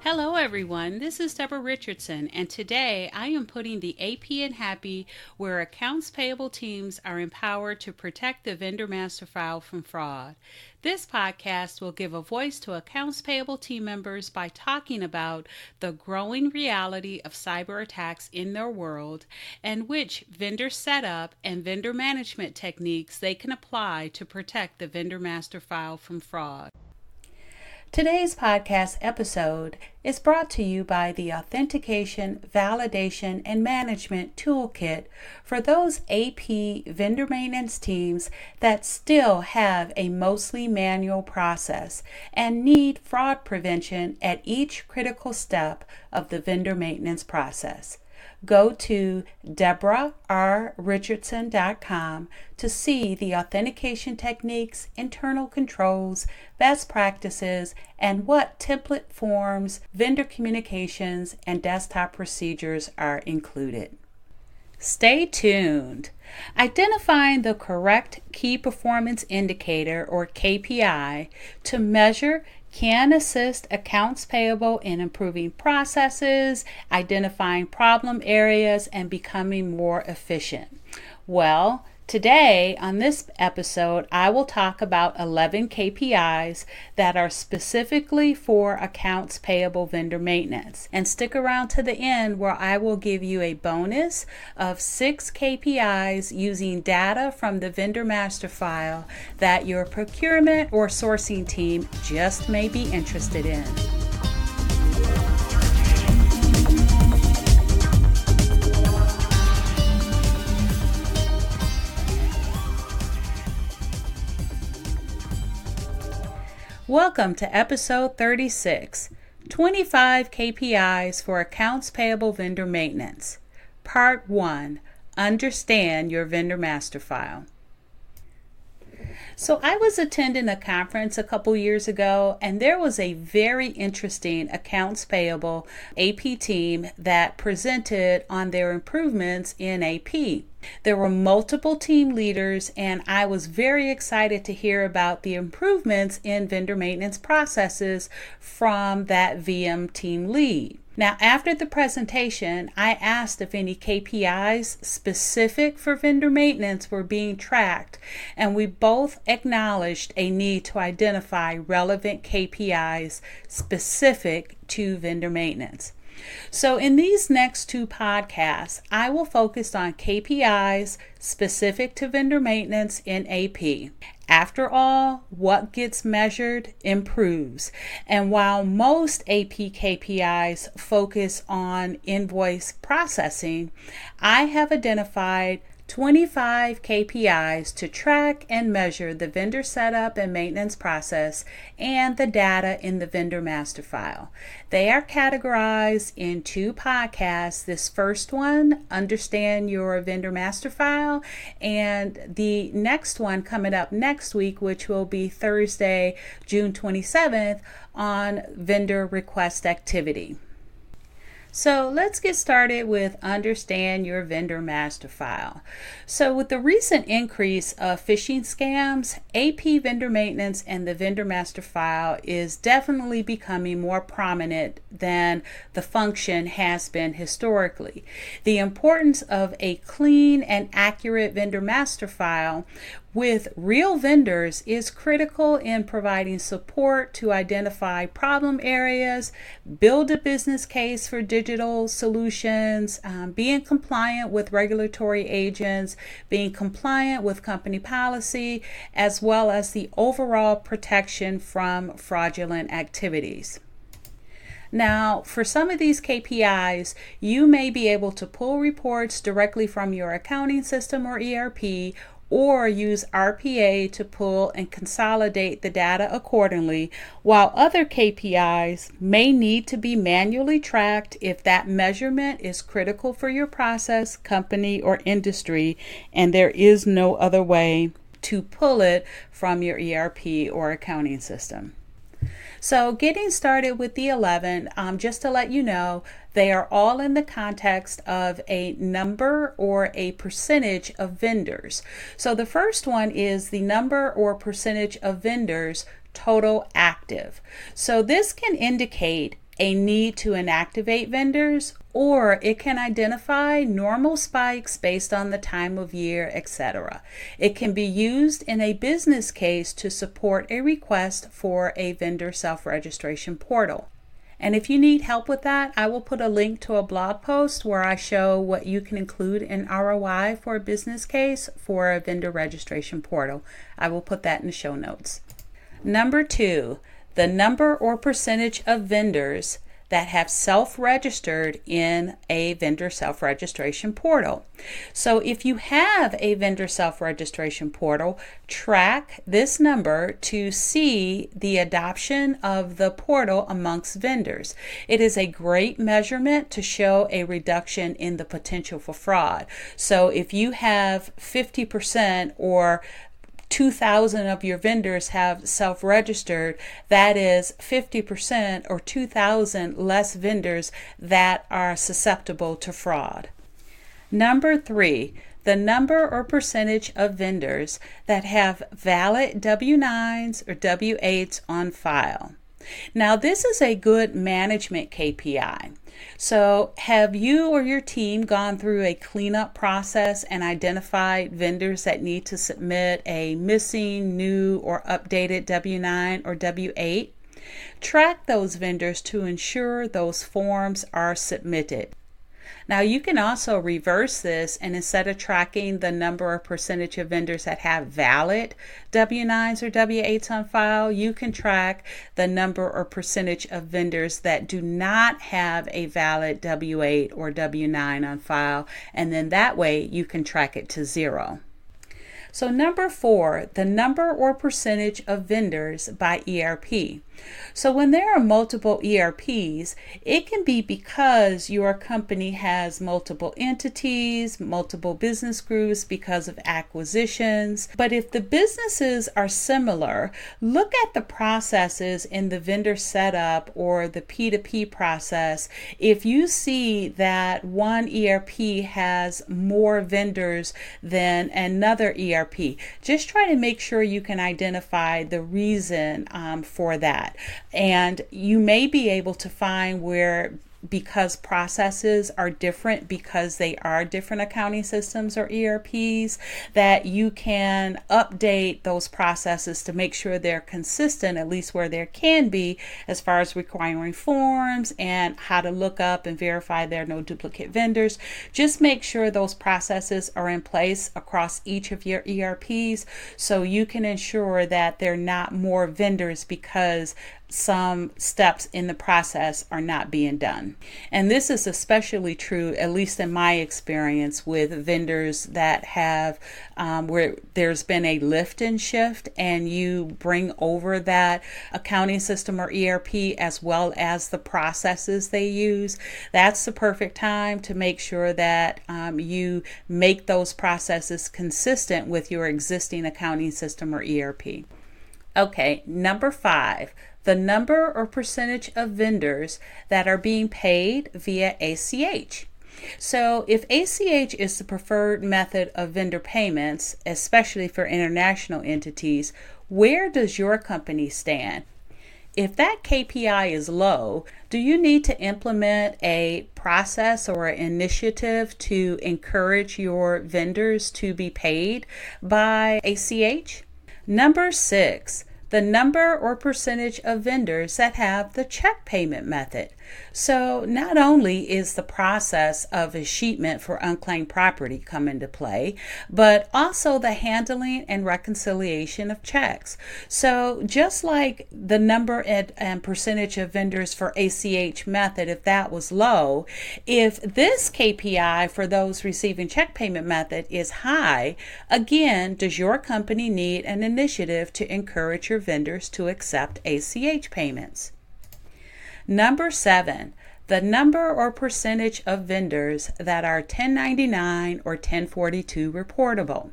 Hello everyone, this is Deborah Richardson, and today I am putting the AP in Happy where accounts payable teams are empowered to protect the vendor master file from fraud. This podcast will give a voice to accounts payable team members by talking about the growing reality of cyber attacks in their world and which vendor setup and vendor management techniques they can apply to protect the vendor master file from fraud. Today's podcast episode is brought to you by the Authentication, Validation, and Management Toolkit for those AP vendor maintenance teams that still have a mostly manual process and need fraud prevention at each critical step of the vendor maintenance process. Go to deborahrrichardson.com to see the authentication techniques, internal controls, best practices, and what template forms, vendor communications, and desktop procedures are included. Stay tuned. Identifying the correct key performance indicator or KPI to measure can assist accounts payable in improving processes, identifying problem areas, and becoming more efficient. Well, today on this episode, I will talk about 11 KPIs that are specifically for accounts payable vendor maintenance. And stick around to the end where I will give you a bonus of 6 KPIs using data from the vendor master file that your procurement or sourcing team just may be interested in. Welcome to episode 36, 25 KPIs for Accounts Payable Vendor Maintenance. Part 1, Understand Your Vendor Master File. So I was attending a conference a couple years ago, and there was a very interesting accounts payable AP team that presented on their improvements in AP. There were multiple team leaders, and I was very excited to hear about the improvements in vendor maintenance processes from that VM team lead. Now, after the presentation, I asked if any KPIs specific for vendor maintenance were being tracked, and we both acknowledged a need to identify relevant KPIs specific to vendor maintenance. So in these next 2 podcasts, I will focus on KPIs specific to vendor maintenance in AP. After all, what gets measured improves. And while most AP KPIs focus on invoice processing, I have identified 25 KPIs to track and measure the vendor setup and maintenance process and the data in the vendor master file. They are categorized in 2 podcasts. This first one, Understand Your Vendor Master File, and the next one coming up next week, which will be Thursday, June 27th, on vendor request activity. So let's get started with Understand Your Vendor Master File. So with the recent increase of phishing scams, AP vendor maintenance and the vendor master file is definitely becoming more prominent than the function has been historically. The importance of a clean and accurate vendor master file with real vendors is critical in providing support to identify problem areas, build a business case for digital solutions, being compliant with regulatory agents, being compliant with company policy, as well as the overall protection from fraudulent activities. Now, for some of these KPIs, you may be able to pull reports directly from your accounting system or ERP, or use RPA to pull and consolidate the data accordingly, while other KPIs may need to be manually tracked if that measurement is critical for your process, company, or industry, and there is no other way to pull it from your ERP or accounting system. So getting started with the 11, just to let you know, they are all in the context of a number or a percentage of vendors. So the first one is the number or percentage of vendors total active. So this can indicate a need to inactivate vendors, or it can identify normal spikes based on the time of year, etc. It can be used in a business case to support a request for a vendor self-registration portal. And if you need help with that, I will put a link to a blog post where I show what you can include in ROI for a business case for a vendor registration portal. I will put that in the show notes. Number 2, the number or percentage of vendors that have self-registered in a vendor self-registration portal. So if you have a vendor self-registration portal, track this number to see the adoption of the portal amongst vendors. It is a great measurement to show a reduction in the potential for fraud. So if you have 50% or 2,000 of your vendors have self-registered, that is 50% or 2,000 less vendors that are susceptible to fraud. Number 3, the number or percentage of vendors that have valid W-9s or W-8s on file. Now, this is a good management KPI. So have you or your team gone through a cleanup process and identified vendors that need to submit a missing, new, or updated W-9 or W-8? Track those vendors to ensure those forms are submitted. Now, you can also reverse this, and instead of tracking the number or percentage of vendors that have valid W-9s or W-8s on file, you can track the number or percentage of vendors that do not have a valid W-8 or W-9 on file, and then that way you can track it to 0. So number 4, the number or percentage of vendors by ERP. So when there are multiple ERPs, it can be because your company has multiple entities, multiple business groups because of acquisitions. But if the businesses are similar, look at the processes in the vendor setup or the P2P process. If you see that one ERP has more vendors than another ERP, just try to make sure you can identify the reason for that. And you may be able to find where, because processes are different, because they are different accounting systems or ERPs, that you can update those processes to make sure they're consistent, at least where there can be, as far as requiring forms and how to look up and verify there are no duplicate vendors. Just make sure those processes are in place across each of your ERPs so you can ensure that there are not more vendors because some steps in the process are not being done. And this is especially true, at least in my experience, with vendors that have where there's been a lift and shift, and you bring over that accounting system or ERP as well as the processes they use. That's the perfect time to make sure that you make those processes consistent with your existing accounting system or ERP. Okay, number 5. The number or percentage of vendors that are being paid via ACH. So if ACH is the preferred method of vendor payments, especially for international entities, where does your company stand? If that KPI is low, do you need to implement a process or an initiative to encourage your vendors to be paid by ACH? Number 6. The number or percentage of vendors that have the check payment method. So not only is the process of escheatment for unclaimed property come into play, but also the handling and reconciliation of checks. So just like the number and percentage of vendors for ACH method, if that was low, if this KPI for those receiving check payment method is high, again, does your company need an initiative to encourage your vendors to accept ACH payments? Number 7, the number or percentage of vendors that are 1099 or 1042 reportable.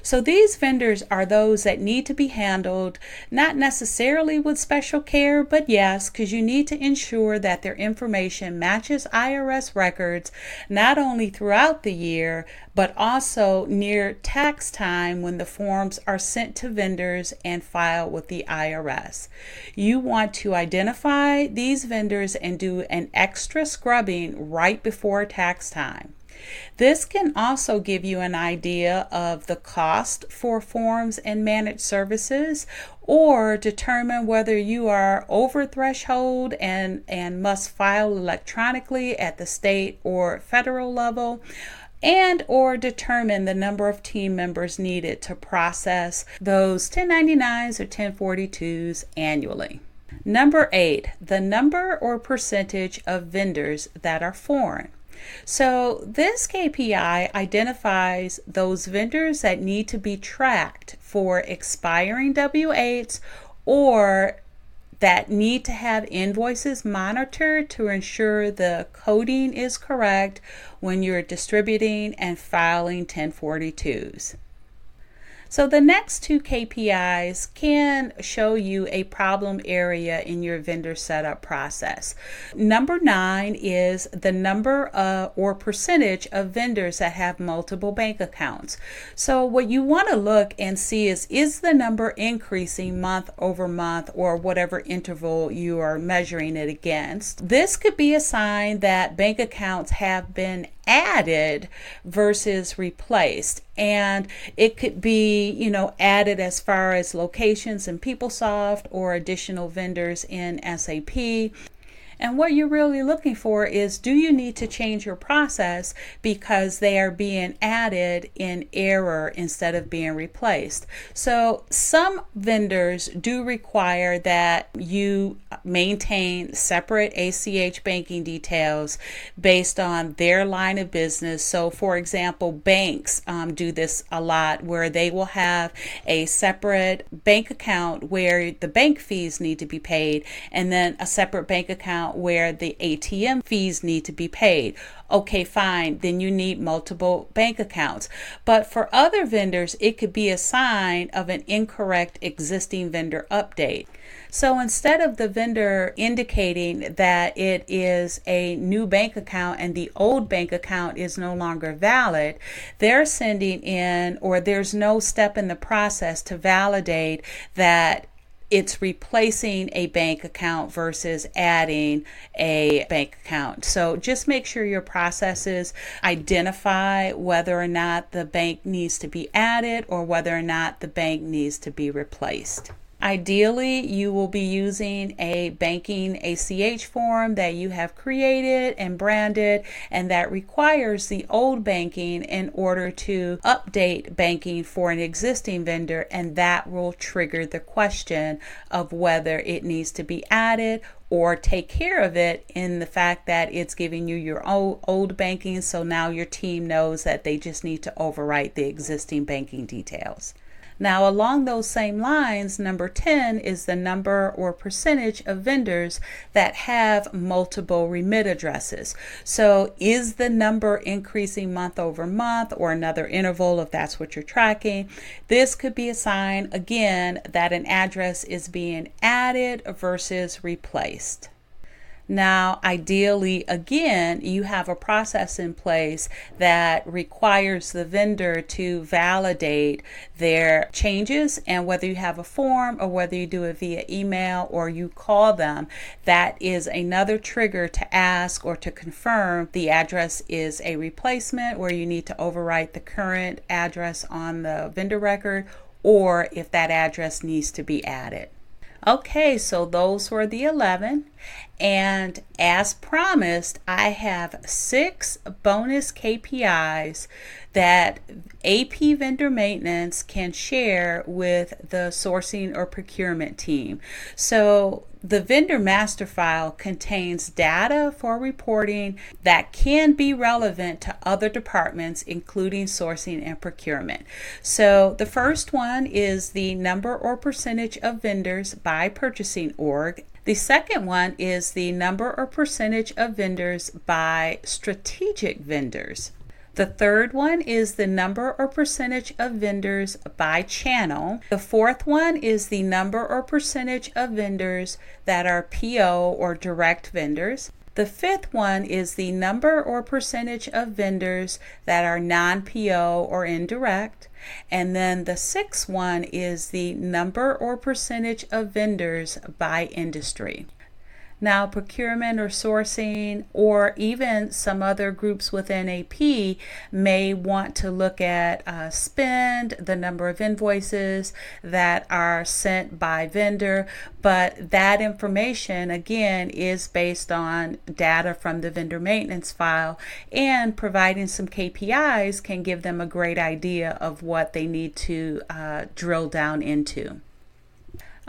So these vendors are those that need to be handled, not necessarily with special care, but yes, because you need to ensure that their information matches IRS records, not only throughout the year, but also near tax time when the forms are sent to vendors and filed with the IRS. You want to identify these vendors and do an extra scrubbing right before tax time. This can also give you an idea of the cost for forms and managed services, or determine whether you are over threshold and must file electronically at the state or federal level, and or determine the number of team members needed to process those 1099s or 1042s annually. Number 8, the number or percentage of vendors that are foreign. So this KPI identifies those vendors that need to be tracked for expiring W-8s or that need to have invoices monitored to ensure the coding is correct when you're distributing and filing 1042s. So the next two KPIs can show you a problem area in your vendor setup process. Number 9 is the number or percentage of vendors that have multiple bank accounts. So what you want to look and see is the number increasing month over month or whatever interval you are measuring it against. This could be a sign that bank accounts have been added versus replaced, and it could be added as far as locations in PeopleSoft or additional vendors in SAP. And what you're really looking for is, do you need to change your process because they are being added in error instead of being replaced? So some vendors do require that you maintain separate ACH banking details based on their line of business. So for example, banks do this a lot, where they will have a separate bank account where the bank fees need to be paid, and then a separate bank account where the ATM fees need to be paid. Okay, fine, then you need multiple bank accounts. But for other vendors, it could be a sign of an incorrect existing vendor update. So instead of the vendor indicating that it is a new bank account and the old bank account is no longer valid, they're sending in, or there's no step in the process to validate that it's replacing a bank account versus adding a bank account. So just make sure your processes identify whether or not the bank needs to be added or whether or not the bank needs to be replaced. Ideally, you will be using a banking ACH form that you have created and branded, and that requires the old banking in order to update banking for an existing vendor, and that will trigger the question of whether it needs to be added or take care of it in the fact that it's giving you your old banking, so now your team knows that they just need to overwrite the existing banking details. Now, along those same lines, number 10 is the number or percentage of vendors that have multiple remit addresses. So is the number increasing month over month, or another interval if that's what you're tracking? This could be a sign, again, that an address is being added versus replaced. Now, ideally, again, you have a process in place that requires the vendor to validate their changes, and whether you have a form or whether you do it via email or you call them, that is another trigger to ask or to confirm the address is a replacement, where you need to overwrite the current address on the vendor record, or if that address needs to be added. Okay, so those were the 11, and as promised, I have 6 bonus KPIs that AP vendor maintenance can share with the sourcing or procurement team. So the vendor master file contains data for reporting that can be relevant to other departments, including sourcing and procurement. So the first one is the number or percentage of vendors by purchasing org. The second one is the number or percentage of vendors by strategic vendors. The third one is the number or percentage of vendors by channel. The fourth one is the number or percentage of vendors that are PO or direct vendors. The fifth one is the number or percentage of vendors that are non-PO or indirect. And then the sixth one is the number or percentage of vendors by industry. Now, procurement or sourcing or even some other groups within AP may want to look at spend, the number of invoices that are sent by vendor, but that information again is based on data from the vendor maintenance file, and providing some KPIs can give them a great idea of what they need to drill down into.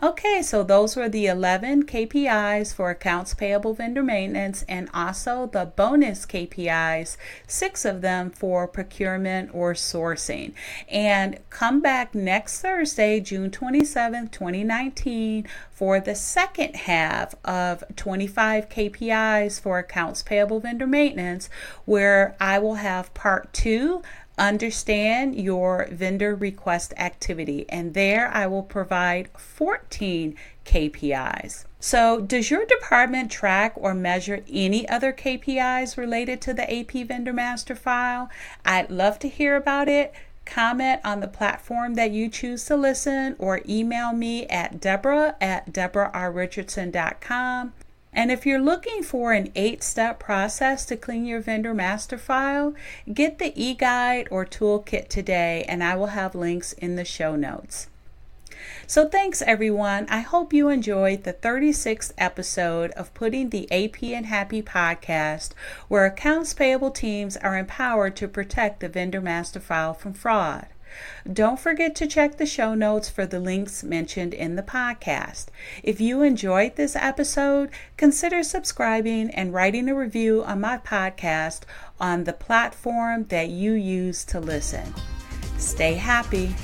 Okay, so those were the 11 KPIs for accounts payable vendor maintenance, and also the bonus KPIs, 6 of them for procurement or sourcing. And come back next Thursday, June 27th, 2019, for the second half of 25 KPIs for accounts payable vendor maintenance, where I will have part 2, understand your vendor request activity, and there I will provide 14 KPIs. So does your department track or measure any other KPIs related to the AP Vendor Master File? I'd love to hear about it. Comment on the platform that you choose to listen, or email me at deborah@deborah.richardson.com. And if you're looking for an 8-step process to clean your vendor master file, get the eGuide or Toolkit today, and I will have links in the show notes. So thanks everyone. I hope you enjoyed the 36th episode of Putting the AP in Happy podcast, where accounts payable teams are empowered to protect the vendor master file from fraud. Don't forget to check the show notes for the links mentioned in the podcast. If you enjoyed this episode, consider subscribing and writing a review on my podcast on the platform that you use to listen. Stay happy.